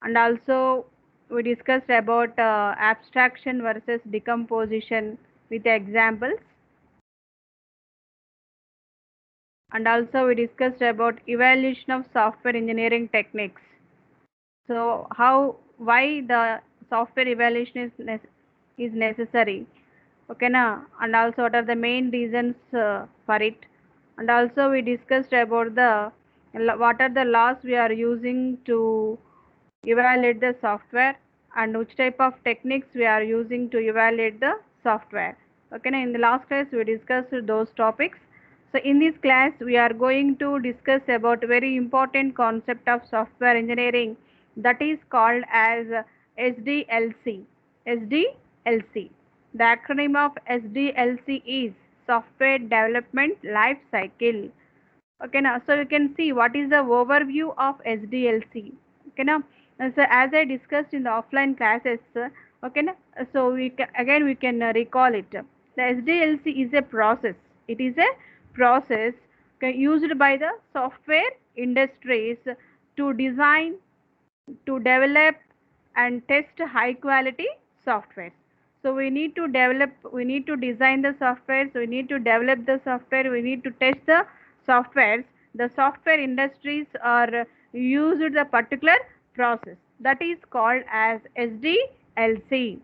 and also we discussed about abstraction versus decomposition with examples, and also we discussed about evaluation of software engineering techniques. So how, why the software evaluation is necessary, okay na, and also what are the main reasons for it, and also we discussed about the what are the laws we are using to evaluate the software, and which type of techniques we are using to evaluate the software. Okay, now in the last class we discussed those topics. So in this class we are going to discuss about very important concept of software engineering, that is called as SDLC. SDLC. The acronym of SDLC is Software Development Life Cycle. Okay, now so you can see what is the overview of SDLC. Okay, now so as I discussed in the offline classes, okay, now, so again we can recall it. The SDLC is a process. It is a process used by the software industries to design, to develop and test high quality software. So we need to develop, we need to design the software, so we need to develop the software, we need to test the softwares. The software industries are used the particular process that is called as SDLC.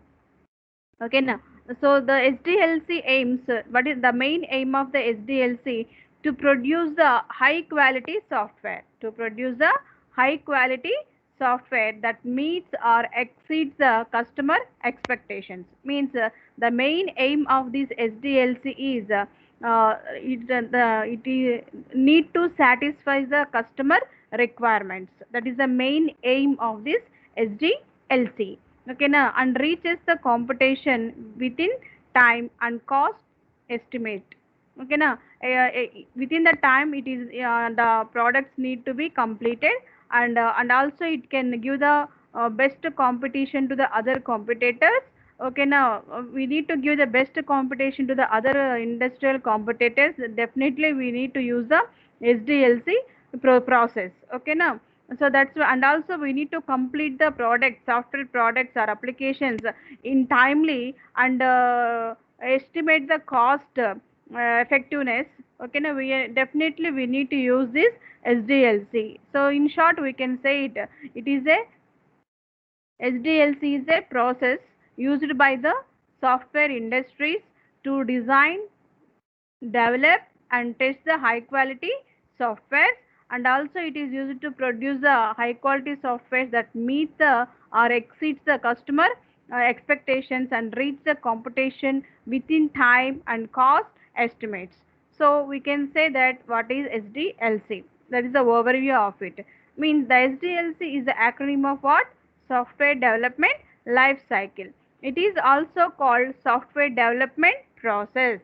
Okay, now so the SDLC aims, what is the main aim of the SDLC? To produce the high quality software, to produce the high quality software that meets or exceeds the customer expectations. Means the main aim of this SDLC is it need to satisfy the customer requirements. That is the main aim of this SDLC. Okay, now and reaches the competition within time and cost estimate. Okay, now within the time it is the products need to be completed, and also it can give the best competition to the other competitors. Okay, now we need to give the best competition to the other industrial competitors. Definitely we need to use the SDLC process. Okay, now so that's why, and also we need to complete the product, software products or applications in timely, and estimate the cost effectiveness. Okay, now definitely we need to use this SDLC. So in short we can say it is a SDLC is a process used by the software industries to design, develop and test the high quality software, and also it is used to produce the high quality software that meet the or exceeds the customer expectations and reach the competition within time and cost estimates. So we can say that what is SDLC, that is the overview of it. Means the SDLC is the acronym of what? Software development life cycle. It is also called software development process.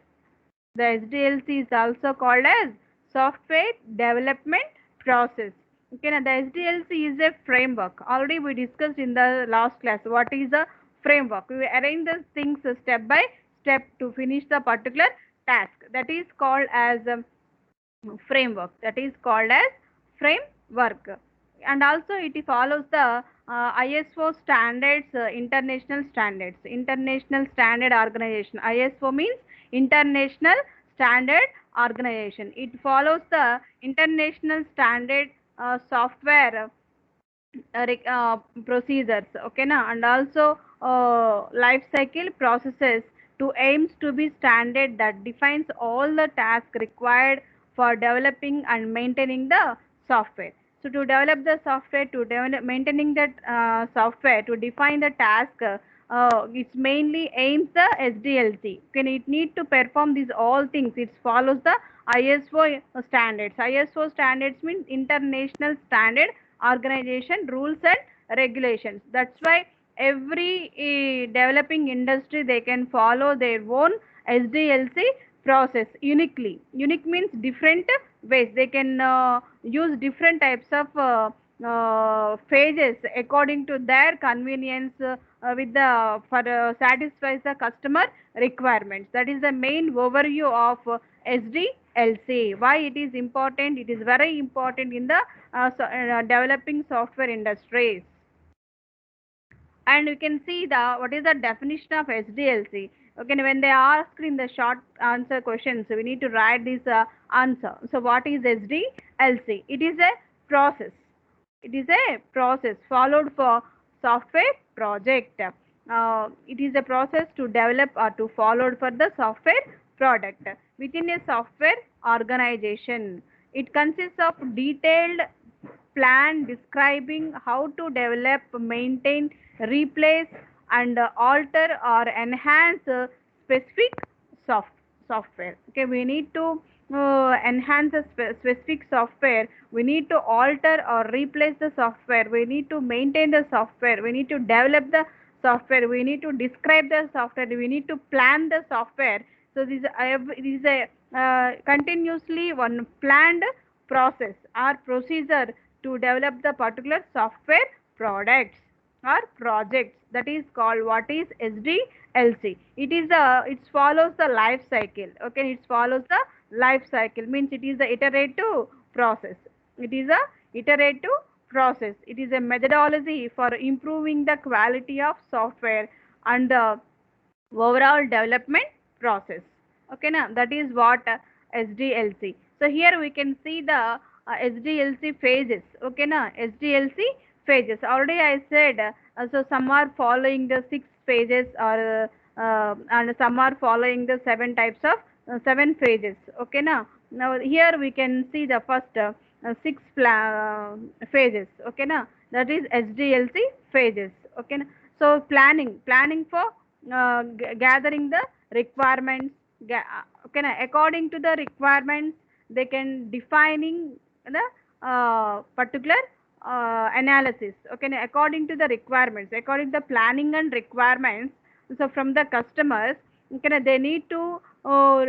The SDLC is also called as software development process. Okay, now the SDLC is a framework. Already we discussed in the last class what is a framework. We arrange the things step by step to finish the particular task. That is called as framework. That is called as framework. And also it follows the ISO standards, international standards, international standard organization. ISO means international standard organization. It follows the international standard software procedures. Okay, na, and also life cycle processes to aims to be standard that defines all the tasks required for developing and maintaining the software. So to develop the software, to develop maintaining that software, to define the task, it's mainly aims the SDLC. Can it need to perform these all things? It follows the ISO standards. ISO standards means international standard organization rules and regulations. That's why every developing industry they can follow their own SDLC process uniquely. Unique means different ways. They can use different types of phases according to their convenience, with the for satisfies the customer requirements. That is the main overview of SDLC. Why it is important? It is very important in the developing software industries. And you can see the what is the definition of SDLC. Okay, when they ask in the short answer questions, we need to write this answer. So what is SDLC? It is a process. It is a process followed for software project. It is a process to develop or to followed for the software product within a software organization. It consists of detailed plan describing how to develop, maintain, replace, and alter or enhance specific soft software. Okay, we need to enhance a specific software. We need to alter or replace the software. We need to maintain the software. We need to develop the software. We need to describe the software. We need to plan the software. So this is a continuously one planned process or procedure to develop the particular software products or projects. That is called what is SDLC. It follows the life cycle. Okay, it follows the life cycle means it is the iterative process. It is a iterative process. It is a methodology for improving the quality of software and the overall development process. Okay, now that is what SDLC. So here we can see the SDLC phases. Okay, now SDLC phases already I said. So some are following the 6 phases or and some are following the 7 types of 7 phases. Okay, now here we can see the first phases. Okay, now that is SDLC phases. Okay, now. So planning for gathering the requirements. Okay, now, according to the requirements they can defining the particular analysis. Okay, now, according to the requirements, according to the planning and requirements, so from the customers, okay, now, they need to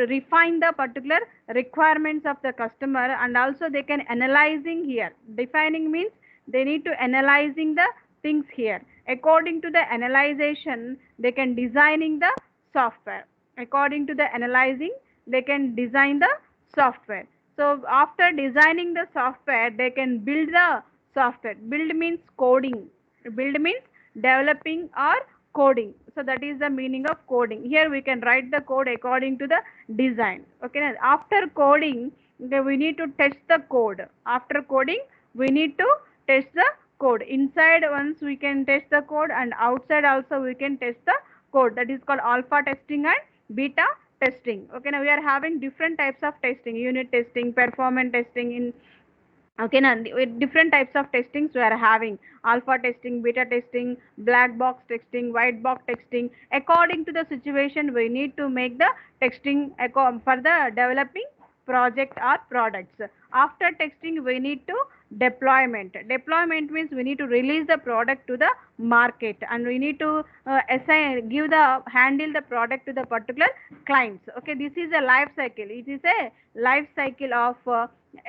refine the particular requirements of the customer, and also they can analyzing here. Defining means they need to analyzing the things here. According to the analyzation they can designing the software. According to the analyzing they can design the software. So after designing the software they can build the software. Build means coding. Build means developing or coding. So that is the meaning of coding. Here we can write the code according to the design. Okay, after coding we need to test the code. After coding we need to test the code. Inside once we can test the code, and outside also we can test the code. That is called alpha testing and beta testing. Okay, now we are having different types of testing: unit testing, performance testing. In okay, now with different types of testings we are having: alpha testing, beta testing, black box testing, white box testing. According to the situation we need to make the testing for the developing project or products. After testing we need to deployment means we need to release the product to the market, and we need to give the handle the product to the particular clients. Okay, this is a life cycle. It is a life cycle of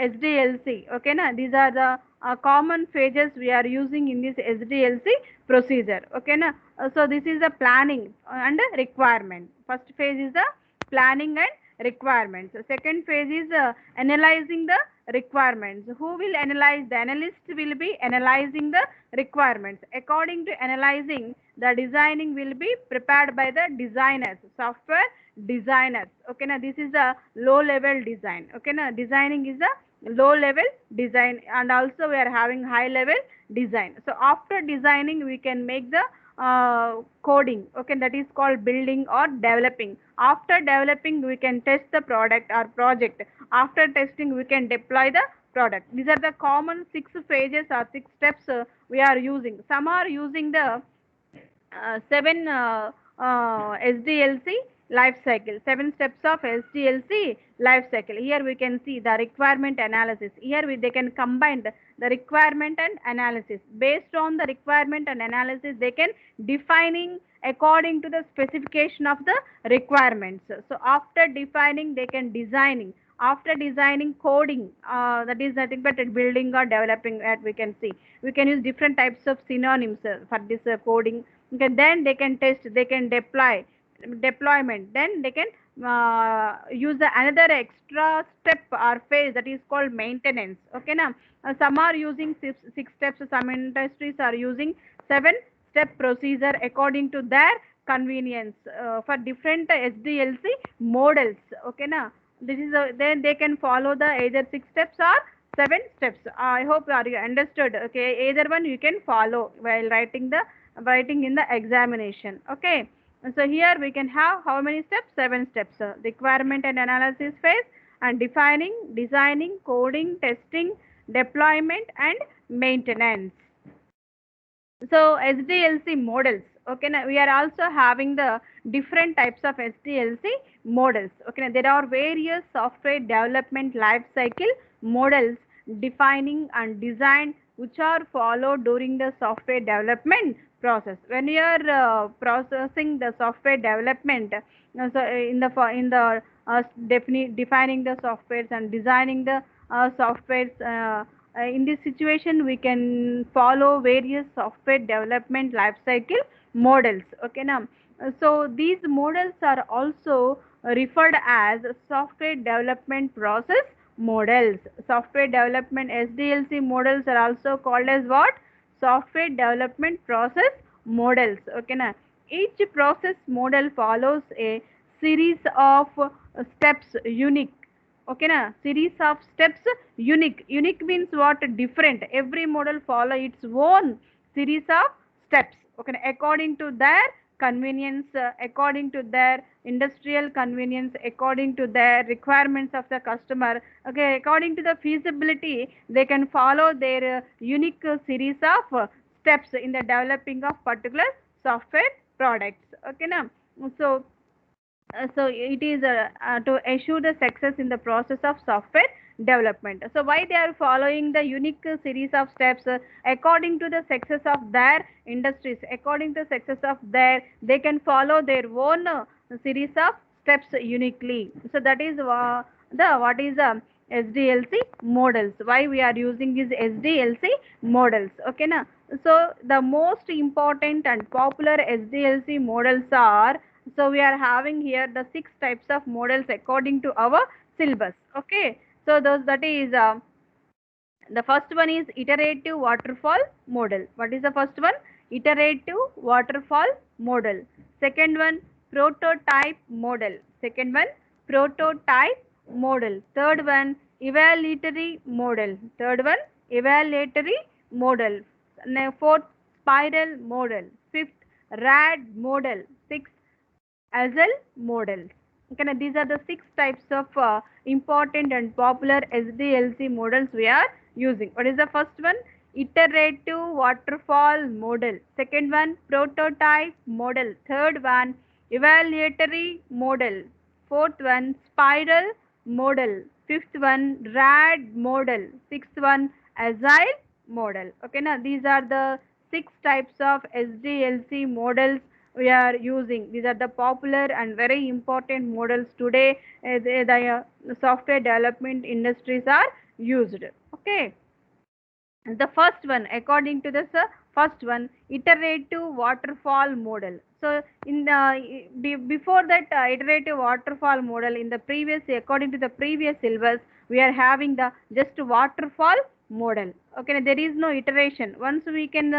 SDLC. Okay, na, these are the common phases we are using in this SDLC procedure. Okay, na. So this is the planning and requirement. First phase is the planning and requirements. Second phase is analyzing the requirements. Who will analyze? The analyst will be analyzing the requirements. According to analyzing, the designing will be prepared by the designers, software designers. Okay, now this is a low level design. Okay, now designing is a low level design, and also we are having high level design. So after designing we can make the coding. Okay, that is called building or developing. After developing we can test the product or project. After testing we can deploy the product. These are the common 6 phases or 6 steps we are using. Some are using the 7 SDLC life cycle, 7 steps of SDLC life cycle. Here we can see the requirement analysis. Here they can combine the requirement and analysis. Based on the requirement and analysis they can defining according to the specification of the requirements. So after defining they can designing. After designing, coding, that is nothing but building or developing. That we can see, we can use different types of synonyms for this coding. Okay, then they can test, they can deployment, then they can use another extra step or phase, that is called maintenance. Okay, now some are using 6 steps, some industries are using 7 step procedure according to their convenience for different SDLC models. Okay, na? This is then they can follow the either 6 steps or 7 steps. I hope you understood. Okay, either one you can follow while writing in the examination. Okay, so here we can have how many steps? 7 steps. Requirement and analysis phase, and defining, designing, coding, testing, deployment, and maintenance. So SDLC models. Okay, now we are also having the different types of SDLC models. Okay, now there are various software development life cycle models defining and design which are followed during the software development process. When you are processing the software development, so defining the softwares and designing the softwares. In this situation we can follow various software development life cycle models. Okay, now so these models are also referred as software development process models. Software development SDLC models are also called as what? Software development process models. Okay, now each process model follows a series of steps unique. Okay, na? Series of steps unique. Unique means what? Different. Every model follow its own series of steps. Okay, according to their convenience, according to their industrial convenience, according to their requirements of the customer. Okay, according to the feasibility, they can follow their unique series of steps in the developing of particular software products. Okay, na? So so it is to assure the success in the process of software development. So why they are following the unique series of steps according to the success of their industries, according to success of their, they can follow their own series of steps uniquely. So that is the what is SDLC models. Why we are using these SDLC models? Okay, na? So the most important and popular SDLC models are, so we are having here the 6 types of models according to our syllabus. Okay, so those, that is the first one is iterative waterfall model. What is the first one? Iterative waterfall model. Second one, prototype model. Second one, prototype model. Third one, evaluatory model. Third one, evaluatory model. Fourth, spiral model. Fifth, rad model. Sixth, Agile models. Okay, now these are the 6 types of important and popular SDLC models we are using. What is the first one? Iterative waterfall model. Second one, prototype model. Third one, evaluatory model. Fourth one, spiral model. Fifth one, rad model. Sixth one, agile model. Okay, now these are the 6 types of SDLC models we are using. These are the popular and very important models today. The software development industries are used. Okay, the first one, according to this first one, iterative waterfall model. So in the before that iterative waterfall model, in the previous, according to the previous syllabus, we are having the just waterfall model. Okay, there is no iteration. Once we can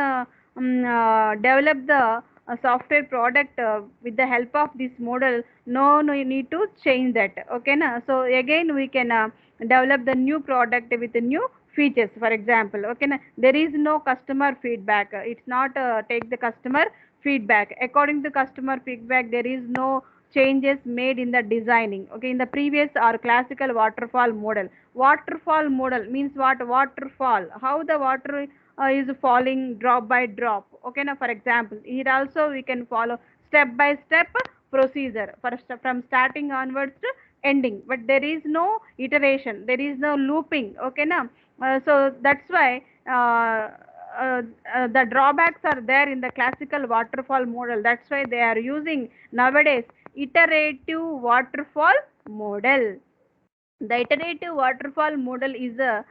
develop the software product with the help of this model, no you need to change that. Okay, na? So again we can develop the new product with the new features. For example, okay, na? There is no customer feedback. It's not take the customer feedback. According to customer feedback, there is no changes made in the designing. Okay, in the previous or classical waterfall model, waterfall model means what? Waterfall, how the water is falling drop by drop. Okay, now for example, here also we can follow step by step procedure from starting onwards to ending, but there is no iteration, there is no looping. Okay, now so that's why the drawbacks are there in the classical waterfall model. That's why they are using nowadays iterative waterfall model. The iterative waterfall model is a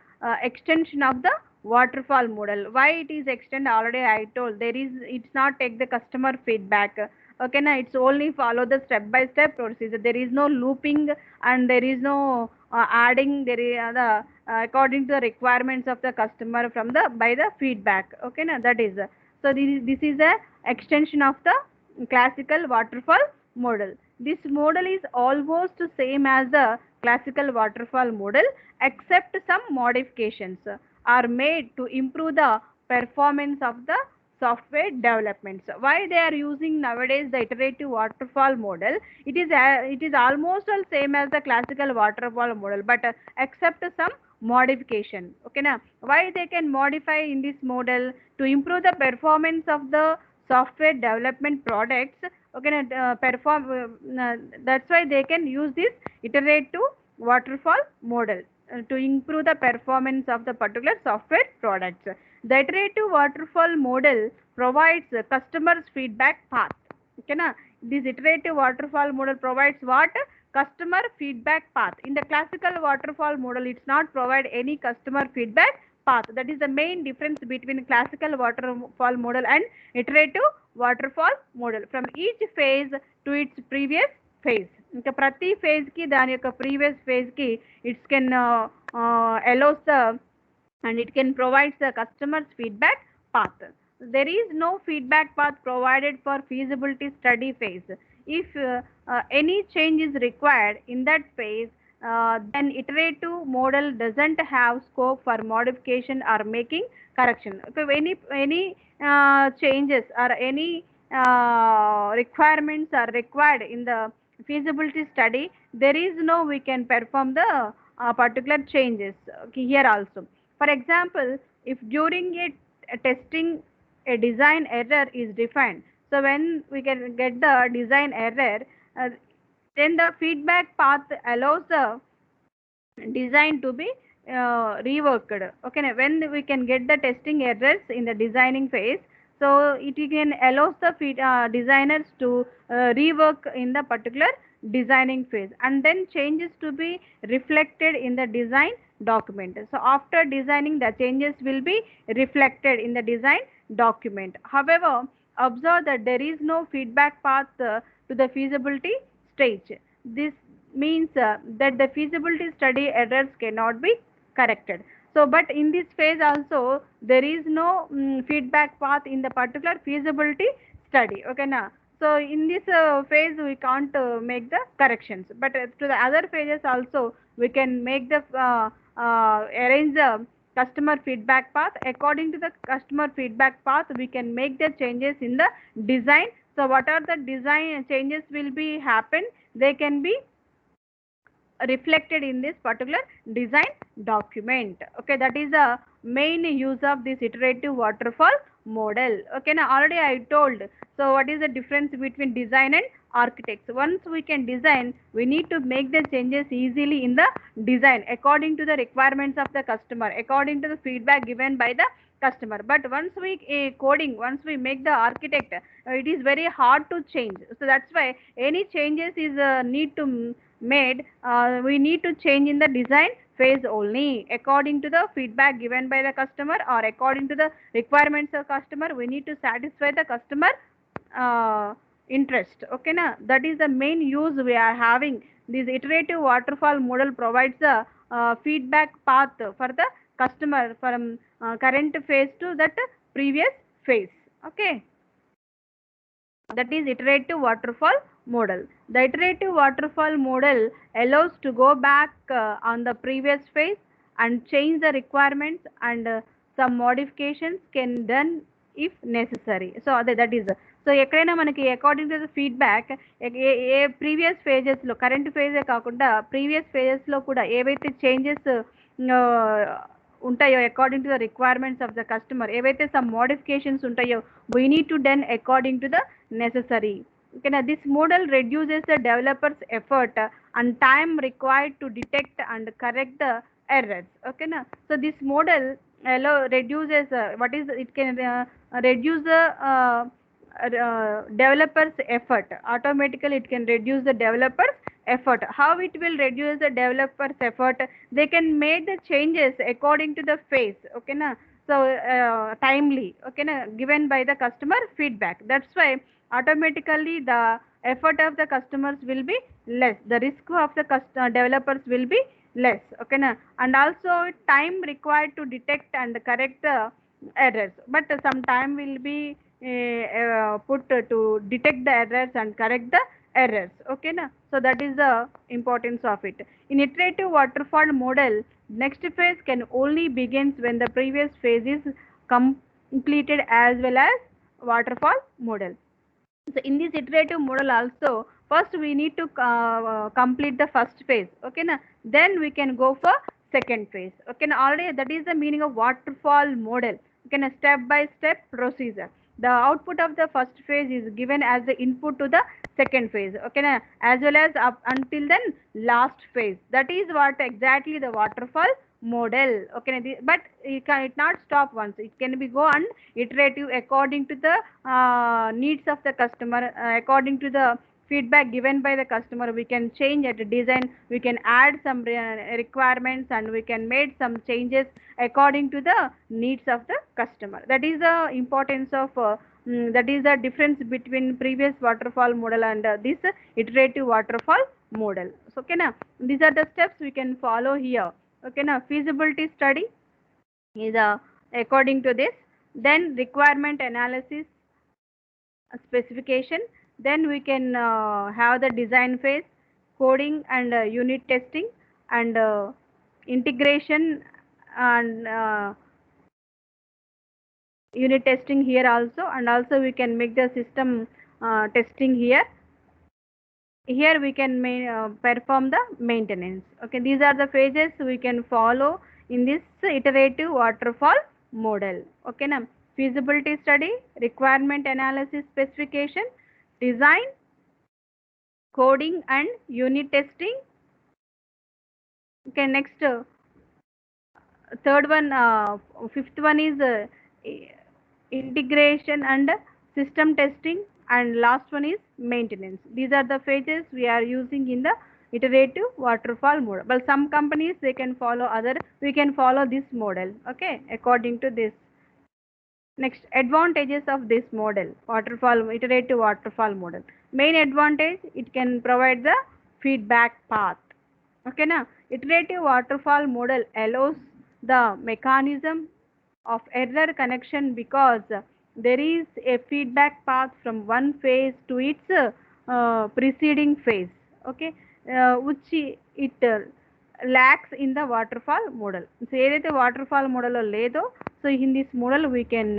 extension of the waterfall model. Why it is extend? Already I told. There is, it's not take the customer feedback. Okay, now it's only follow the step by step procedure. There is no looping and there is no adding. There is according to the requirements of the customer from the by the feedback. Okay, now that is. So this is a extension of the classical waterfall model. This model is almost same as the classical waterfall model, except some modifications are made to improve the performance of the software developments. Why they are using nowadays the iterative waterfall model? It is almost the same as the classical waterfall model, but except some modification. Okay, now why they can modify in this model to improve the performance of the software development products? Okay, that's why they can use this iterative waterfall model to improve the performance of the particular software products. The iterative waterfall model provides a customer's feedback path. Okay, na? This iterative waterfall model provides what? Customer feedback path. In the classical waterfall model, it's not provide any customer feedback path. That is the main difference between classical waterfall model and iterative waterfall model. From each phase to its previous phase. ఇంకా ప్రతి phase కి దాని యొక్క previous phase కి it can allows the and it can provide the customer's feedback path. There is no feedback path provided for feasibility study phase. If any change is required in that phase, then iterative model doesn't have scope for modification or making correction. If any changes or any requirements are required in the feasibility study, there is no we can perform the particular changes here also. For example, if during a testing a design error is defined, so when we can get the design error, then the feedback path allows the design to be reworked. Okay, when we can get the testing errors in the designing phase, so it can allows the designers to rework in the particular designing phase, and then changes to be reflected in the design document. So after designing, the changes will be reflected in the design document. However, observe that there is no feedback path to the feasibility stage. This means that the feasibility study errors cannot be corrected. So but in this phase also there is no feedback path in the particular feasibility study. Okay, now so in this phase we can't make the corrections, but to the other phases also we can make the arrange the customer feedback path. According to the customer feedback path, we can make the changes in the design. So what are the design changes will be happen? They can be reflected in this particular design document. Okay, that is the main use of this iterative waterfall model. Okay, now already I told. So what is the difference between design and architects? Once we can design, we need to make the changes easily in the design according to the requirements of the customer, according to the feedback given by the customer. But once we coding, once we make the architect, it is very hard to change. So that's why any changes is need to made, we need to change in the design phase only according to the feedback given by the customer or according to the requirements of customer. We need to satisfy the customer interest. Okay, na, that is the main use we are having. This iterative waterfall model provides the feedback path for the customer from current phase to that previous phase. Okay, that is iterative waterfall model. The iterative waterfall model allows to go back on the previous phase and change the requirements, and some modifications can done if necessary. So that is so ఎక్కడైనా మనకి according to the feedback ఏ previous ఫేజెస్లో current ఫేజే కాకుండా previous ఫేజెస్లో కూడా ఏవైతే changes ఉంటాయో according to the requirements of the customer, ఏవైతే సమ్ మోడిఫికేషన్స్ ఉంటాయో we need to done according to the necessary. Okay, now this model reduces the developer's effort and time required to detect and correct the errors. Okay, now so this model reduces what is it can reduce the developer's effort. Automatically it can reduce the developer's effort. How it will reduce the developer's effort? They can make the changes according to the phase. Okay, now so timely. Okay, now given by the customer feedback. That's why automatically the effort of the customers will be less, the risk of the developers will be less. Okay, na? And also time required to detect and correct the errors, but some time will be put to detect the errors and correct the errors. Okay na, so that is the importance of it. In iterative waterfall model, next phase can only begins when the previous phase is completed, as well as waterfall model. So in this iterative model also, first we need to complete the first phase. Okay na, then we can go for second phase. Okay na, already that is the meaning of waterfall model. Okay na, step by step procedure. The output of the first phase is given as the input to the second phase. Okay na, as well as up until then last phase. That is what exactly the waterfall model. Okay na, but it not stop once, it can be go on iterative according to the needs of the customer, according to the feedback given by the customer. We can change at design, we can add some requirements, and we can make some changes according to the needs of the customer. That is the importance of that is the difference between previous waterfall model and this iterative waterfall model. So okay now, these are the steps we can follow here. Okay now, feasibility study is according to this, then requirement analysis, specification, then we can have the design phase, coding and unit testing, and integration and unit testing here also, and also we can make the system testing here. Here we can perform the maintenance. Okay, these are the phases we can follow in this iterative waterfall model. Okay now, feasibility study, requirement analysis, specification, design, coding and unit testing. Okay, next third one, fifth one is integration and system testing, and last one is maintenance. These are the phases we are using in the iterative waterfall model. But some companies they can follow other, we can follow this model. Okay, according to this. Next, advantages of this model, waterfall, iterative waterfall model. Main advantage, it can provide the feedback path. Okay now, iterative waterfall model allows the mechanism of error connection, because there is a feedback path from one phase to its preceding phase. Okay, which it lacks in the waterfall model. So ఏదైతే waterfall model లో లేదో, so in this model we can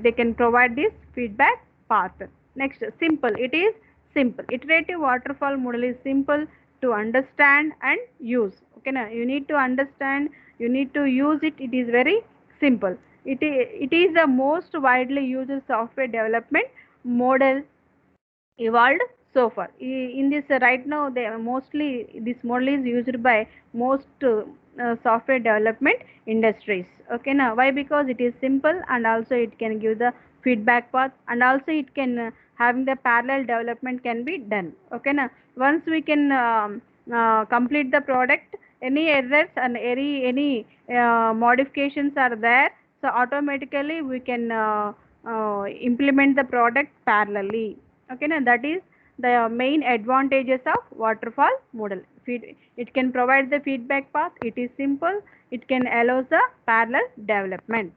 they can provide this feedback path. Next, simple, it is simple. Iterative waterfall model is simple to understand and use. Okay na, you need to understand, you need to use it, it is very simple. It is the most widely used software development model evolved so far. In this right now, they mostly this model is used by most software development industries. Okay now, why? Because it is simple, and also it can give the feedback path, and also it can having the parallel development can be done. Okay now, once we can complete the product, any errors and any modifications are there, so automatically we can implement the product parallelly. Okay now, that is the main advantages of waterfall model. It can provide the feedback path, it is simple, it can allow the parallel development.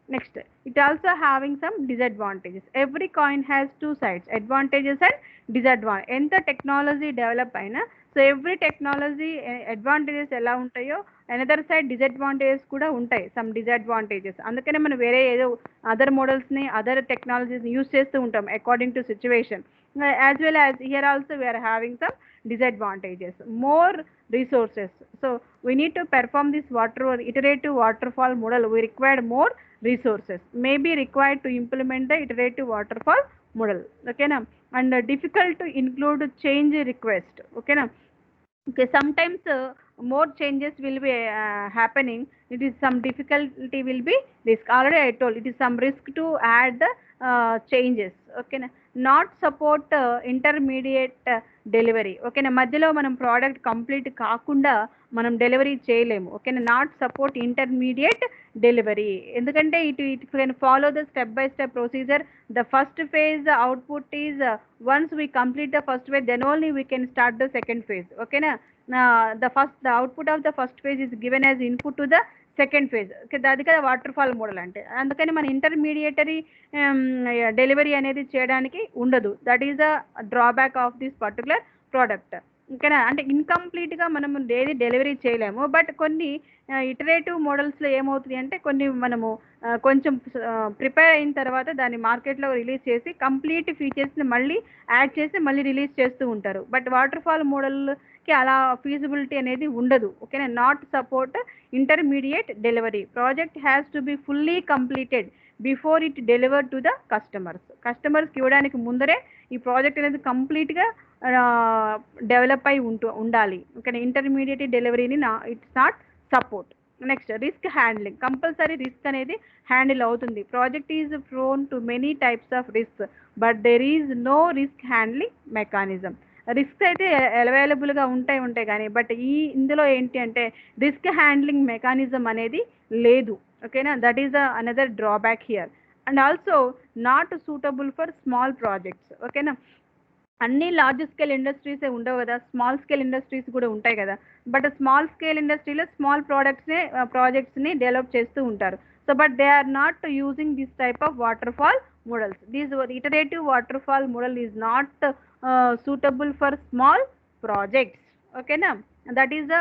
Next, it also having some disadvantages. Every coin has two sides, advantages and disadvantages. ఎంత technology develop అయినా, so every technology advantages ఎలా ఉంటాయో, another side disadvantages కూడా ఉంటాయి, some disadvantages. అందుకనే మనం వేరే ఏదో అదర్ మోడల్స్ని, అదర్ టెక్నాలజీస్ని యూస్ చేస్తూ ఉంటాం according to situation. As well as here also we are having some disadvantages, more resources. So we need to perform this iterative waterfall model, we require more resources may be required to implement the iterative waterfall model. Okay na, and difficult to include change request. Okay na, okay, sometimes more changes will be happening, it is some difficulty will be risk. Already I told, it is some risk to add the changes. Okay na, not support intermediate delivery. ఓకేనా, మధ్యలో మనం product complete కాకుండా మనం delivery చేయలేము. ఓకేనా, not support intermediate delivery. ఎందుకంటే it can follow the step by step procedure. The first phase output is once we complete the first phase, then only we can start the second phase. ఓకేనా, the output of the first phase is given as input to the second phase. అది కదా water fall model అంటే. అందుకని మన intermediatory delivery అనేది చేయడానికి ఉండదు. That is the drawback of this particular product. ఓకేనా, అంటే ఇన్కంప్లీట్గా మనం ఏది డెలివరీ చేయలేము. బట్ కొన్ని ఇటరేటివ్ మోడల్స్లో ఏమవుతుంది అంటే కొన్ని మనము కొంచెం ప్రిపేర్ అయిన తర్వాత దాన్ని మార్కెట్లో రిలీజ్ చేసి కంప్లీట్ ఫీచర్స్ని మళ్ళీ యాడ్ చేసి మళ్ళీ రిలీజ్ చేస్తూ ఉంటారు. బట్ వాటర్ ఫాల్ మోడల్కి అలా ఫీజిబిలిటీ అనేది ఉండదు. ఓకేనా, not support intermediate delivery. Project has to be fully completed before it deliver to the కస్టమర్స్కి ఇవ్వడానికి ముందరే ఈ ప్రాజెక్ట్ అనేది కంప్లీట్గా డెవలప్ అయి ఉండాలి. ఓకేనా, ఇంటర్మీడియట్ డెలివరీని it's not support. Next risk handling. Compulsory risk అనేది హ్యాండిల్ అవుతుంది. Project is prone to many types of risk but there is no risk handling mechanism. Risk అయితే అవైలబుల్గా ఉంటాయి కానీ బట్ ఇందులో ఏంటి అంటే రిస్క్ హ్యాండ్లింగ్ మెకానిజం అనేది లేదు. ఓకేనా, that is another drawback here. And also not suitable for small projects. ఓకేనా, అన్ని లార్జ్ స్కేల్ ఇండస్ట్రీసే ఉండవు కదా, స్మాల్ స్కేల్ ఇండస్ట్రీస్ కూడా ఉంటాయి కదా. బట్ స్మాల్ స్కేల్ ఇండస్ట్రీలో స్మాల్ ప్రాజెక్ట్స్ని డెవలప్ చేస్తూ ఉంటారు. So but they are not using this type of waterfall models. This iterative waterfall model is not suitable for small projects. ఓకేనా, that is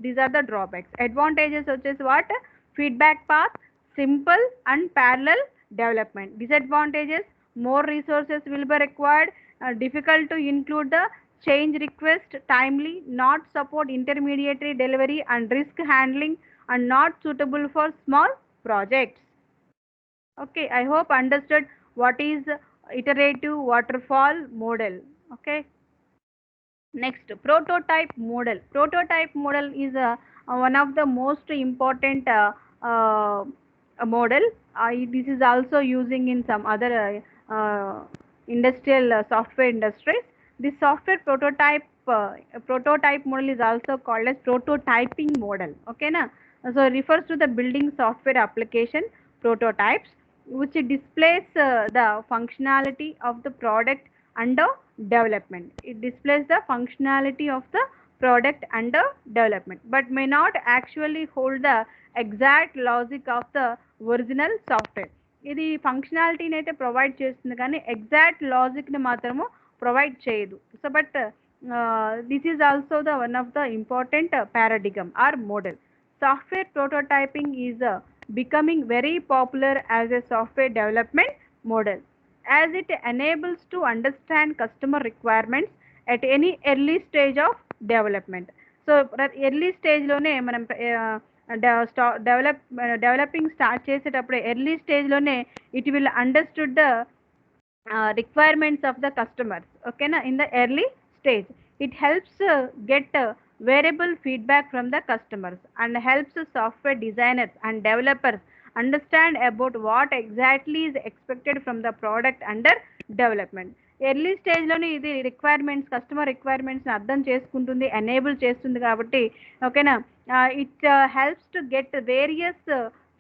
these are the drawbacks. Advantages వచ్చేసి what? Feedback path, simple and parallel development. Disadvantages: more resources will be required, difficult to include the change request timely, not support intermediary delivery and risk handling, and not suitable for small projects. Okay, I hope understood what is iterative waterfall model. Okay, next, prototype model. Prototype model is one of the most important model. This is also using in some other industrial software industries. This software prototype model is also called as prototyping model. Okay na, so it refers to the building software application prototypes which displays the functionality of the product under development. It displays the functionality of the product under development but may not actually hold the exact logic of the original software. ఇది ఫంక్షనాలిటీని అయితే provide చేస్తుంది కానీ exact లాజిక్ని మాత్రము provide చేయదు. So but this is also the one of the important paradigm or model. Software prototyping is becoming very popular as a software development model as it enables to understand customer requirements at any early stage of development. So early stage లోనే మనం developing start చేసేటప్పుడే early స్టేజ్లోనే it will understood the requirements of the customers. Okay na, in the early stage it helps get variable feedback from the customers and helps software designers and developers understand about what exactly is expected from the product under development. Early స్టేజ్లోనే ఇది requirements, customer రిక్వైర్మెంట్స్ని అర్థం చేసుకుంటుంది, enable చేస్తుంది కాబట్టి ఓకేనా, it helps to get various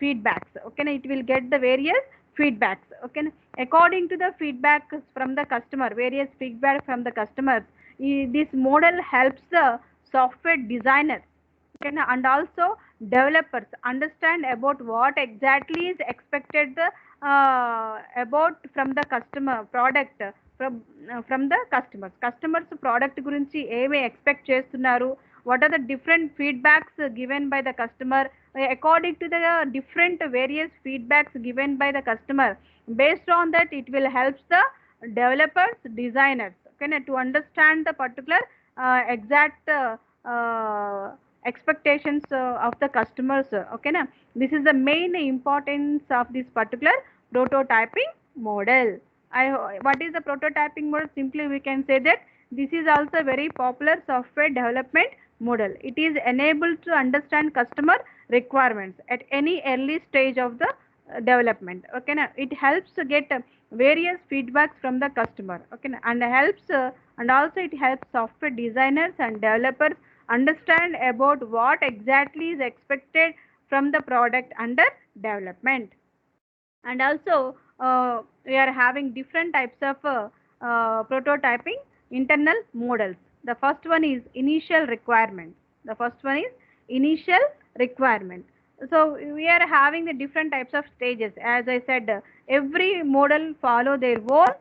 feedbacks. ఓకేనా, it will get the various feedbacks. Okay, according to the feedback from the customer, various feedback from the customers, this model helps the software designers, okay, and also developers understand about what exactly is expected about from the customer product from the customers product గురించి ఏమి expect చేస్తున్నారు, what are the different feedbacks given by the customer. According to the different various feedbacks given by the customer, based on that it will help the developers, designers, okay, to understand the particular exact expectations of the customers. Okay na, this is the main importance of this particular prototyping model. What is the prototyping model? Simply we can say that this is also very popular software development model. It is enabled to understand customer requirements at any early stage of the development. Okay na, it helps to get various feedbacks from the customer. Okay na, and helps and also it helps software designers and developers understand about what exactly is expected from the product under development. And also we are having different types of prototyping internal models. The first one is initial requirement. So we are having the different types of stages. As I said, every model follow their own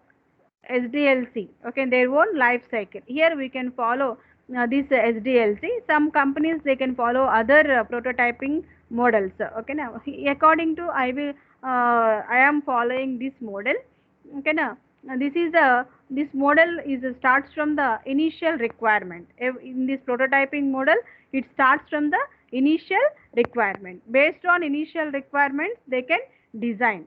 SDLC, okay, their own life cycle. Here we can follow this SDLC. Some companies they can follow other prototyping models. Okay, now according to I am following this model. Okay, now this is a this model is starts from the initial requirement. In this prototyping model, it starts from the initial requirement. Based on initial requirements, they can design.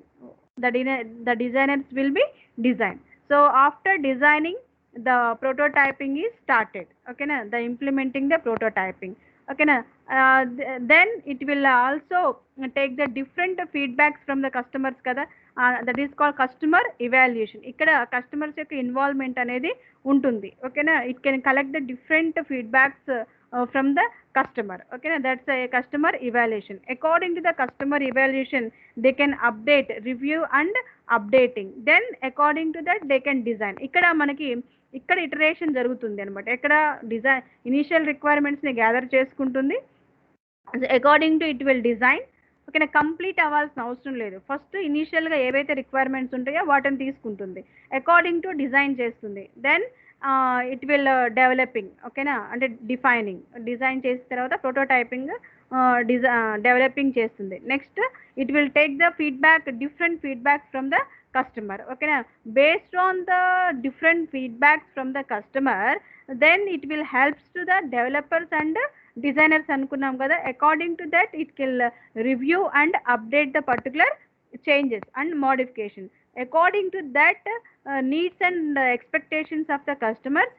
The designers will be design. So after designing, the prototyping is started. Okay, na the implementing the prototyping. Okay, na then it will also take the different feedbacks from the customers kada. That is called customer evaluation. ఇక్కడ customers యొక్క involvement అనేది ఉంటుంది. ఓకేనా, it can collect the different feedbacks from the customer. Okay, na that's a customer evaluation. According to the customer evaluation, they can update, review and updating. Then according to that they can design. ఇక్కడ iteration జరుగుతుంది అనమాట. ఇక్కడ design initial రిక్వైర్మెంట్స్ని gather చేసుకుంటుంది. According to it will design. ఓకేనా, complete అవ్వాల్సిన అవసరం లేదు. First ఇనీషియల్గా ఏవైతే రిక్వైర్మెంట్స్ ఉంటాయో వాటిని తీసుకుంటుంది, అకార్డింగ్ టు డిజైన్ చేస్తుంది. Then it will developing. ఓకేనా, అంటే డిజైన్ చేసిన తర్వాత ప్రోటోటైపింగ్ డెవలపింగ్ చేస్తుంది. Next it will take the feedback, different feedback from the customer. ఓకేనా, based on the different feedback from the customer, then it will helps to the developers and designers అనుకున్నాం కదా. According to that it can review and update the particular changes and modification according to that needs and expectations of the customers.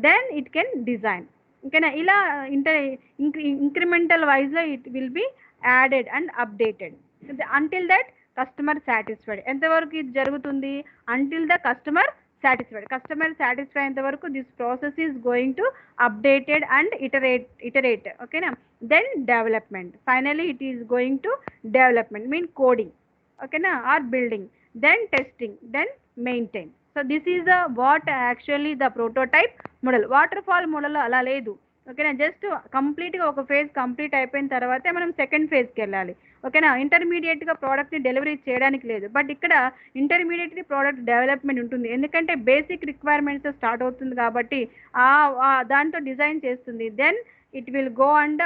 Then it can design. Okay na, ila incremental wise la it will be added and updated until that customer satisfied. ఎంత వరకు ఇది జరుగుతుంది? until the customer satisfied. Customer satisfied అయ్యేంత వరకు this process is going to updated and iterate. Okay na, then development. Finally it is going to development mean coding. Okay na, or building, then testing, then maintain. So this is the what actually the prototype model. Waterfall model అలా లేదు. ఓకేనా, just కంప్లీట్గా ఒక phase complete అయిపోయిన తర్వాతే మనం second ఫేజ్కి వెళ్ళాలి. ఓకేనా, ఇంటర్మీడియట్గా ప్రోడక్ట్ని డెలివరీ చేయడానికి లేదు. బట్ ఇక్కడ ఇంటర్మీడియట్లీ ప్రోడక్ట్ డెవలప్మెంట్ ఉంటుంది, ఎందుకంటే బేసిక్ రిక్వైర్మెంట్స్ స్టార్ట్ అవుతుంది కాబట్టి దాంతో డిజైన్ చేస్తుంది. Then it will go and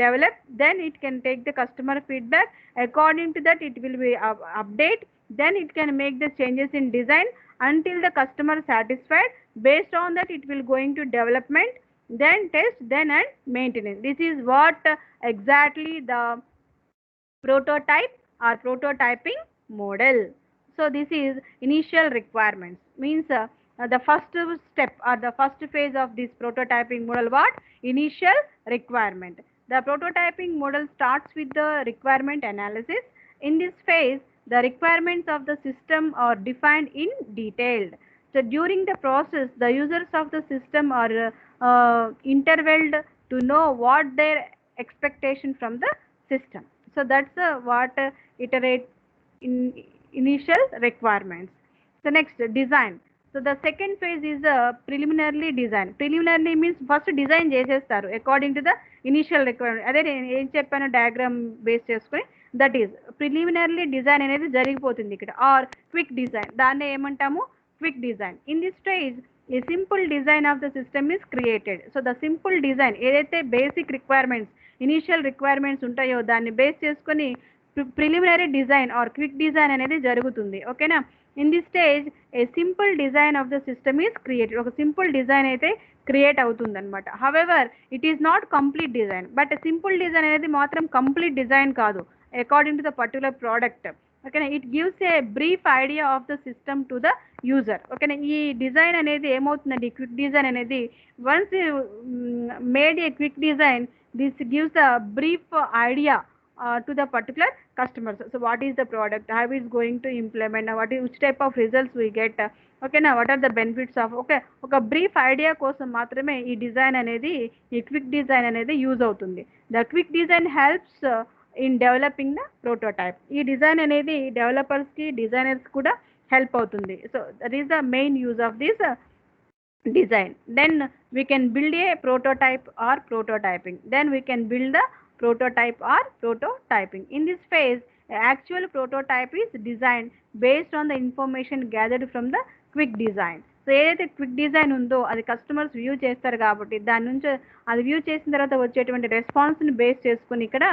develop. Then it can take the customer feedback. According to that it will be update. Then it can make the changes in design until the customer satisfied. Based on that it will going to development, then test, then and maintenance. This is what exactly the prototype or prototyping model. So this is initial requirements means the first step or the first phase of this prototyping model, what? Initial requirement. The prototyping model starts with the requirement analysis. In this phase the requirements of the system are defined in detail. So during the process the users of the system are interviewed to know what their expectation from the system. So that's what iterate in initial requirements. So next, design. So the second phase is preliminary design. Preliminary means first design చేసేస్తారు according to the initial requirement. అదే నేను ఏం చెప్పాను diagram base చేసుకొని, that is preliminary design అనేది జరిగిపోతుంది ఇక్కడ. Or quick design, దాన్ని ఏమంటాము? Quick design. In this stage a simple design of the system is created. So the simple design ఏదైతే బేసిక్ రిక్వైర్మెంట్స్ ఇనీషియల్ రిక్వైర్మెంట్స్ ఉంటాయో దాన్ని బేస్ చేసుకొని preliminary design or quick design అనేది జరుగుతుంది. ఓకేనా, in this stage a simple design of the system is created. ఒక simple design అయితే create అవుతుంది అనమాట. However it is not complete design. But simple design అనేది మాత్రం కంప్లీట్ డిజైన్ కాదు according to the particular product. ఓకేనా, it gives a brief idea of the system to the user. ఓకేనా, ఈ డిజైన్ అనేది ఏమవుతుందండి, క్విక్ డిజైన్ అనేది once made a quick design, this gives a brief idea to the particular customers. So what is the product, how is going to implement, which type of results we get. Okay na, what are the benefits of. Okay, oka brief idea kosam maatrame ee design anedi, ee quick design anedi use avutundi. The quick design helps in developing the prototype. Ee design anedi developers ki designers kuda help avutundi. So that is the main use of this design. Then we can build a prototype or prototyping. Then we can build the prototype or prototyping. In this phase, actual prototype is designed based on the information gathered from the quick design. So ఏదైతే quick design ఉందో అది customers view చేస్తారు కాబట్టి దాని నుంచి అది view చేసిన తర్వాత వచ్చేటువంటి రెస్పాన్స్ని బేస్ చేసుకుని ఇక్కడ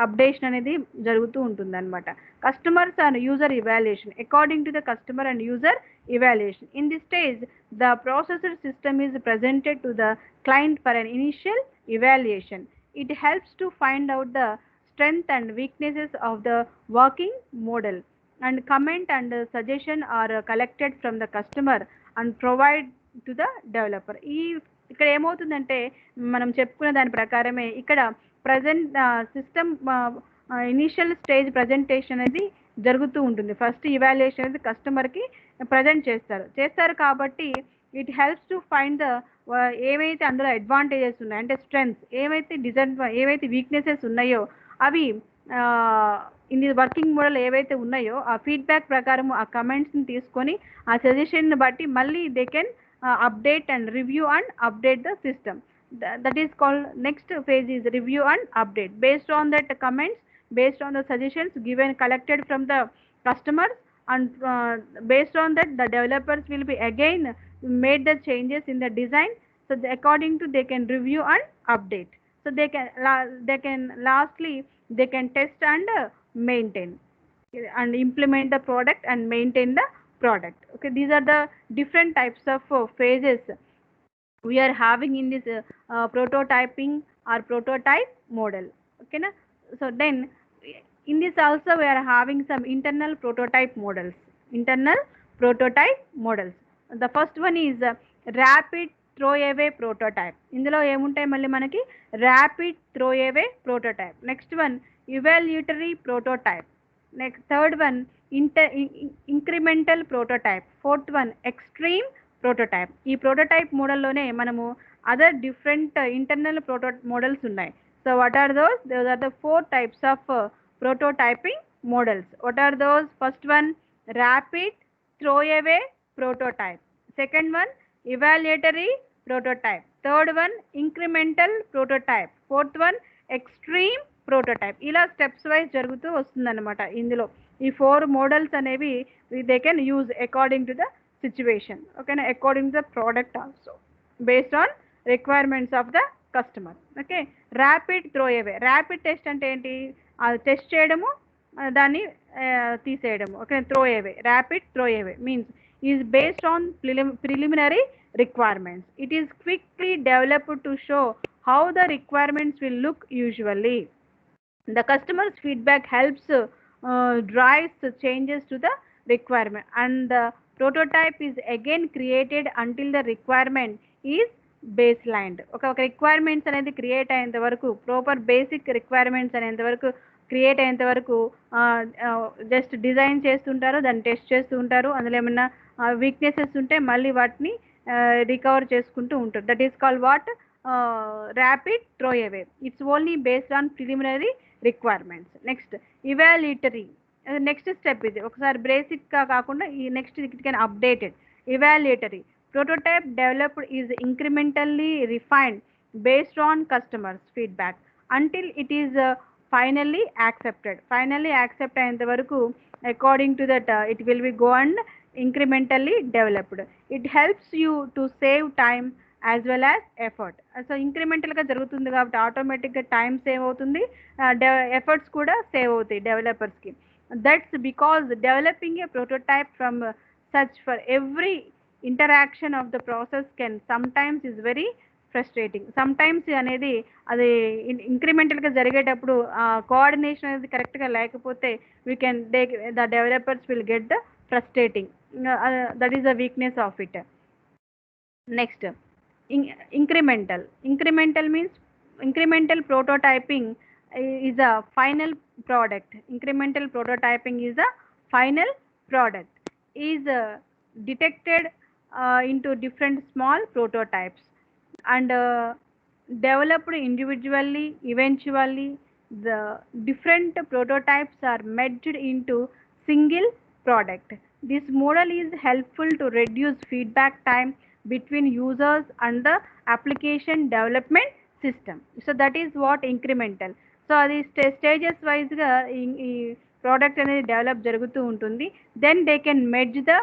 అప్డేషన్ అనేది జరుగుతూ ఉంటుంది అనమాట. Customers and user evaluation according to the customer and user evaluation. In this stage, the processor system is presented to the client for an initial evaluation. It helps to find out the strength and weaknesses of the working model, and comment and suggestion are collected from the customer and provide to the developer. ఇక్కడ ఏమవుతుందంటే మనం చెప్పుకున్న దాని ప్రకారమే ఇక్కడ present system initial stage presentation అనేది జరుగుతూ ఉంటుంది. ఫస్ట్ ఇవాల్యుయేషన్ అనేది కస్టమర్కి ప్రజెంట్ చేస్తారు కాబట్టి it helps to find the ఏవైతే అందులో అడ్వాంటేజెస్ ఉన్నాయి అంటే స్ట్రెంగ్స్, ఏవైతే వీక్నెసెస్ ఉన్నాయో అవి ఇన్ ది వర్కింగ్ మోడల్ ఏవైతే ఉన్నాయో ఆ ఫీడ్బ్యాక్ ప్రకారం ఆ కమెంట్స్ని తీసుకొని ఆ సజెషన్ని బట్టి మళ్ళీ they can update and review and update the system. That is called next phase is review and update. Based on that comments, based on the suggestions given collected from the customers, and based on that the developers will be again made the changes in the design. So according to they can review and update. So they can lastly they can test and maintain and implement the product and maintain the product. Okay, these are the different types of phases we are having in this prototyping or prototype model. Okay na? So then in this also we are having some internal prototype models. The first one is rapid throw away prototype. ఇందులో ఏముంటాయి మళ్ళీ మనకి rapid throw away prototype. Next one evaluatory prototype. Next third one incremental prototype. Fourth one extreme prototype. ఈ prototype మోడల్లోనే మనము other different internal models ఉన్నాయి. So what are those? Those are the 4 types of prototyping models. What are those? First one rapid throw away prototype. Second one evaluatory prototype. Third one incremental prototype. Fourth one extreme prototype. ఇలా steps wise జరుగుతూ వస్తుందన్నమాట. ఇందులో ఈ 4 models అనేవి they can use according to the situation. ఓకేనా, according to the product also based on requirements of the customer. Okay, rapid throw away. Rapid test అంటే ఏంటి? అది టెస్ట్ చేయడము, దాన్ని తీసేయడము. Okay, throw away, rapid throw away means is based on preliminary requirements. It is quickly developed to show how the requirements will look usually. The customer's feedback helps drives changes to the requirement, and the prototype is again created until the requirement is baselined. ఒక requirements అనేది create అయ్యేంత వరకు, proper basic requirements అనేంత వరకు create అయ్యేంత వరకు just design చేస్తుంటారు, దాన్ని టెస్ట్ చేస్తూ ఉంటారు. అందులో ఏమన్నా వీక్నెసెస్ ఉంటే మళ్ళీ వాటిని రికవర్ చేసుకుంటూ ఉంటారు. That is called what? Rapid throw away. It's only based on preliminary requirements. Next evolutionary. Next step ఇది. ఒకసారి బేసిక్గా కాకుండా ఈ next it can updated. Evolutionary prototype developed is incrementally refined based on customers feedback until it is finally accepted. Finally accept ayente varaku according to that it will be go and incrementally developed. It helps you to save time as well as effort. So incremental ga jarugutundi kabatti automatic ga time save avutundi, efforts kuda save avutayi developers ki. That's because developing a prototype from such for every interaction of the process can sometimes is very frustrating. Sometimes అనేది అది ఇంక్రిమెంటల్గా జరిగేటప్పుడు coordination అనేది కరెక్ట్గా లేకపోతే the developers will get the frustrating. That is the weakness of it. Next, incremental. Incremental means incremental prototyping is a final product. Incremental prototyping is a final product. Is detected into different small prototypes and developed individually. Eventually the different prototypes are merged into single product. This model is helpful to reduce feedback time between users and the application development system. So that is what incremental. So అది stages వైజ్గా ఈ product అనేది develop జరుగుతూ ఉంటుంది. Then they can merge the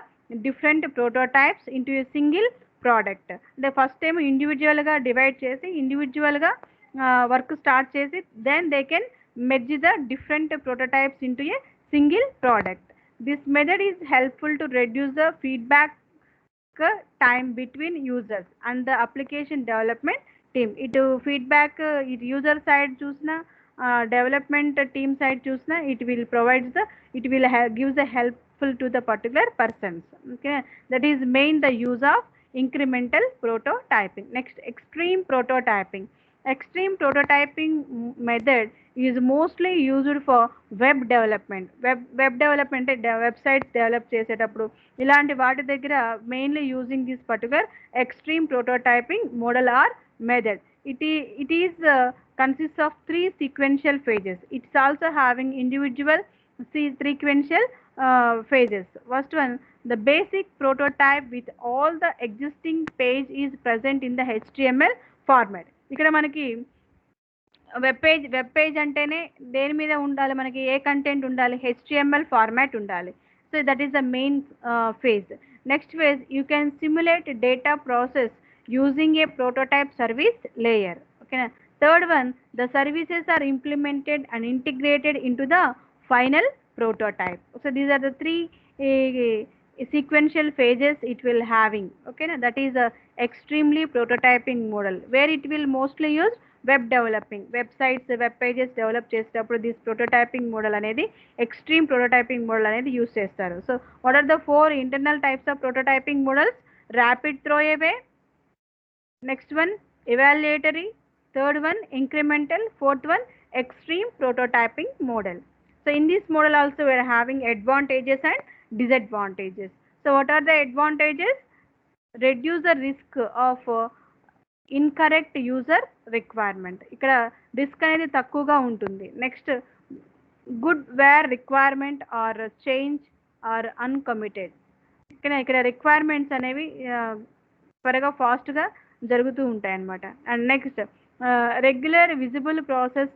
different prototypes into a single product. అంటే first ఏమో ఇండివిజువల్గా divide చేసి ఇండివిజువల్గా వర్క్ స్టార్ట్ చేసి then they can merge the different prototypes into a single product. This method is helpful to reduce the feedback time between users and the application development team. ఇటు feedback ఇటు user side చూసిన development team side చూసిన it will gives the helpful to the particular persons. Okay, that is main the use of incremental prototyping. Next, extreme prototyping. Extreme prototyping method is mostly used for web development. Web development అంటే websites develop చేసేటప్పుడు ఇలాంటి వాటి దగ్గర mainly using this particular extreme prototyping model or method. It is consists of 3 sequential phases. It's also having individual sequential phases. First one, the basic prototype with all the existing page is present in the HTML format. ఇక్కడ మనకి web page అంటేనే దేని మీద ఉండాలి, మనకి ఏ content ఉండాలి, HTML format ఉండాలి. So that is the main phase. Next phase, you can simulate data process using a prototype service layer. Okay. Third one, the services are implemented and integrated into the final prototype. So these are the 3 sequential phases it will having. Okay, that is a extremely prototyping model where it will mostly use web developing, websites web pages develop చేసేటప్పుడు this prototyping model అనేది extreme prototyping model అనేది use చేస్తారు. So what are the 4 internal types of prototyping models? Rapid throw away, next one evaluatory, third one incremental, fourth one extreme prototyping model. So in this model also we are having advantages and disadvantages. So what are the advantages? Reduce the risk of incorrect user requirement. ఇక్కడ risk అనేది తక్కువగా ఉంటుంది. Next, good where requirement are change or uncommitted. ఇక్కడ requirements అనేవి త్వరగా ఫాస్ట్గా జరుగుతూ ఉంటాయి అన్నమాట. And next, regular visible process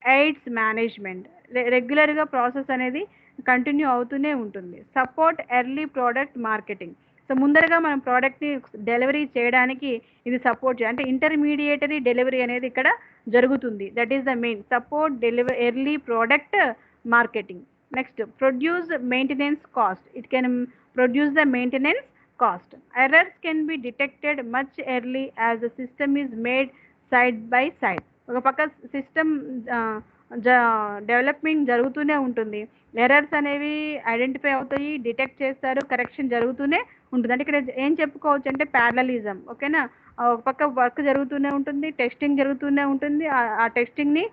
aids management. రెగ్యులర్గా ప్రాసెస్ అనేది కంటిన్యూ అవుతూనే ఉంటుంది. Support early product marketing. So ముందరగా మనం ప్రోడక్ట్ని డెలివరీ చేయడానికి ఇది సపోర్ట్ అంటే ఇంటర్మీడియేటరీ డెలివరీ అనేది ఇక్కడ జరుగుతుంది. That is the main support early product marketing. Next, produce maintenance cost. It can produce the maintenance cost. Errors can be detected much early as the system is made side by side. ఒక పక్క system development జరుగుతూనే ఉంటుంది, errors అనేవి identify అవుతాయి, detect చేస్తారు, correction జరుగుతూనే ఉంటుంది. అంటే ఇక్కడ ఏం చెప్పుకోవచ్చు అంటే ప్యారలలిజం. ఓకేనా, ఒక పక్క వర్క్ జరుగుతూనే ఉంటుంది, టెస్టింగ్ జరుగుతూనే ఉంటుంది, ఆ టెస్టింగ్ని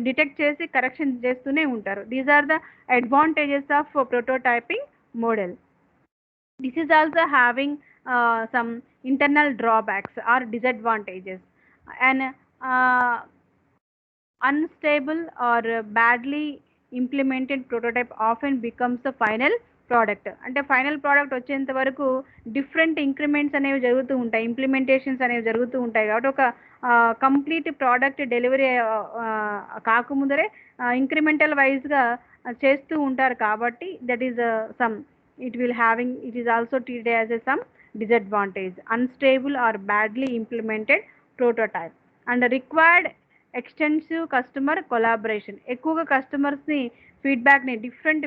డిటెక్ట్ చేసి కరెక్షన్ చేస్తూనే ఉంటారు. These are the advantages of prototyping model. This is also having some internal drawbacks or disadvantages. And unstable or badly implemented prototype often becomes the final product. అంటే final product వచ్చేంత వరకు different increments అనేవి జరుగుతూ ఉంటాయి, implementations అనేవి జరుగుతూ ఉంటాయి. కాబట్టి ఒక కంప్లీట్ ప్రోడక్ట్ డెలివరీ కాకముందరే ఇంక్రిమెంటల్ వైజ్గా చేస్తూ ఉంటారు. కాబట్టి that is some it is also treated as a some disadvantage. Unstable or badly implemented prototype and required extensive customer collaboration. ఎక్కువగా కస్టమర్స్ని ఫీడ్బ్యాక్ని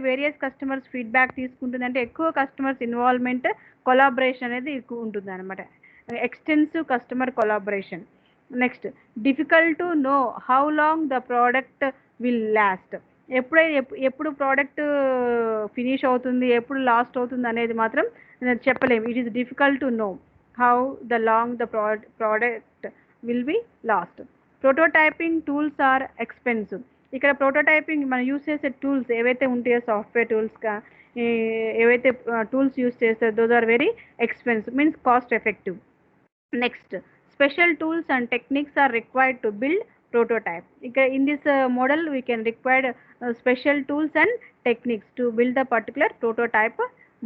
వేరియస్ కస్టమర్స్ ఫీడ్బ్యాక్ తీసుకుంటుంది, అంటే ఎక్కువ కస్టమర్స్ ఇన్వాల్వ్మెంట్ కొలాబరేషన్ అనేది ఎక్కువ ఉంటుంది అనమాట. Extensive customer collaboration. Next, difficult to know how long the product will last. ఎప్పుడు ప్రోడక్ట్ ఫినిష్ అవుతుంది, ఎప్పుడు లాస్ట్ అవుతుంది అనేది మాత్రం చెప్పలేము. It is difficult to know how the long the product will be last. Prototyping tools are expensive. ఇక్కడ prototyping మనం use చేసే టూల్స్ ఏవైతే ఉంటాయో సాఫ్ట్వేర్ టూల్స్గా ఏవైతే టూల్స్ యూస్ చేస్తారో those are very expensive, means cost effective. Next, special tools and techniques are required to build prototype. In this model we can require special tools and techniques to build the particular prototype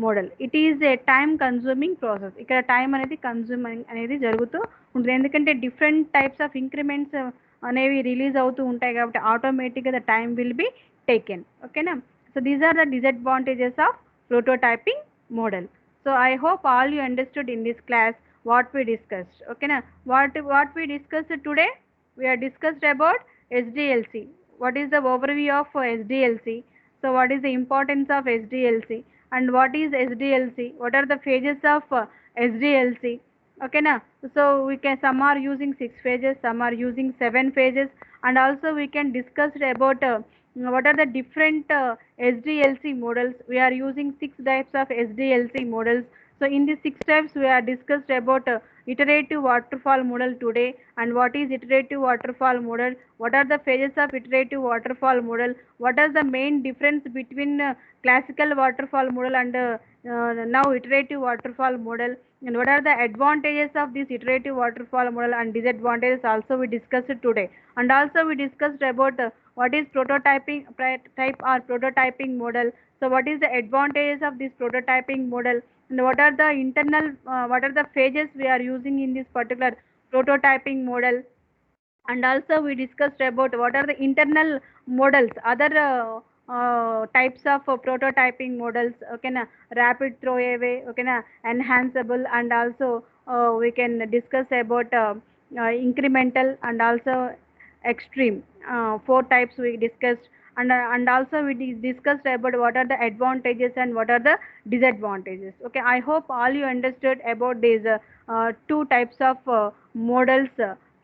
model. It is a time consuming process. ఇక్కడ time అనేది consuming అనేది జరుగుతూ ఉంటుంది, ఎందుకంటే different types of increments అనేవి release అవుతూ ఉంటాయి కాబట్టి ఆటోమేటిక్గా the time will be taken. ఓకేనా? So these are the disadvantages of prototyping model. So I hope all you understood in this class what we discussed. Okay na? What we discussed today? We are discussed about SDLC. What is the overview of SDLC? So what is the importance of SDLC? And what is SDLC? What are the phases of SDLC? Okay na? So we can, some are using 6 phases, some are using 7 phases, and also we can discuss about what are the different SDLC models. We are using 6 types of SDLC models. So in these 6 types we are discussed about iterative waterfall model today, and what is iterative waterfall model, what are the phases of iterative waterfall model, what is the main difference between classical waterfall model and now iterative waterfall model, and what are the advantages of this iterative waterfall model and disadvantages also we discussed today. And also we discussed about what is prototyping type or prototyping model. So what is the advantages of this prototyping model, and what are the internal what are the phases we are using in this particular prototyping model. And also we discussed about what are the internal models, other types of prototyping models. Okay na? Rapid throwaway, okay na, enhanceable, and also we can discuss about incremental and also extreme. 4 types we discussed. And also we discussed about what are the advantages and what are the disadvantages. Okay, I hope all you understood about these 2 types of models.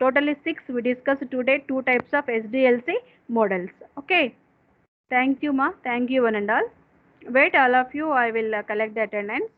Totally 6 we discussed today, 2 types of SDLC models. Okay, thank you ma, thank you one and all. Wait, all of you, I will collect the attendance.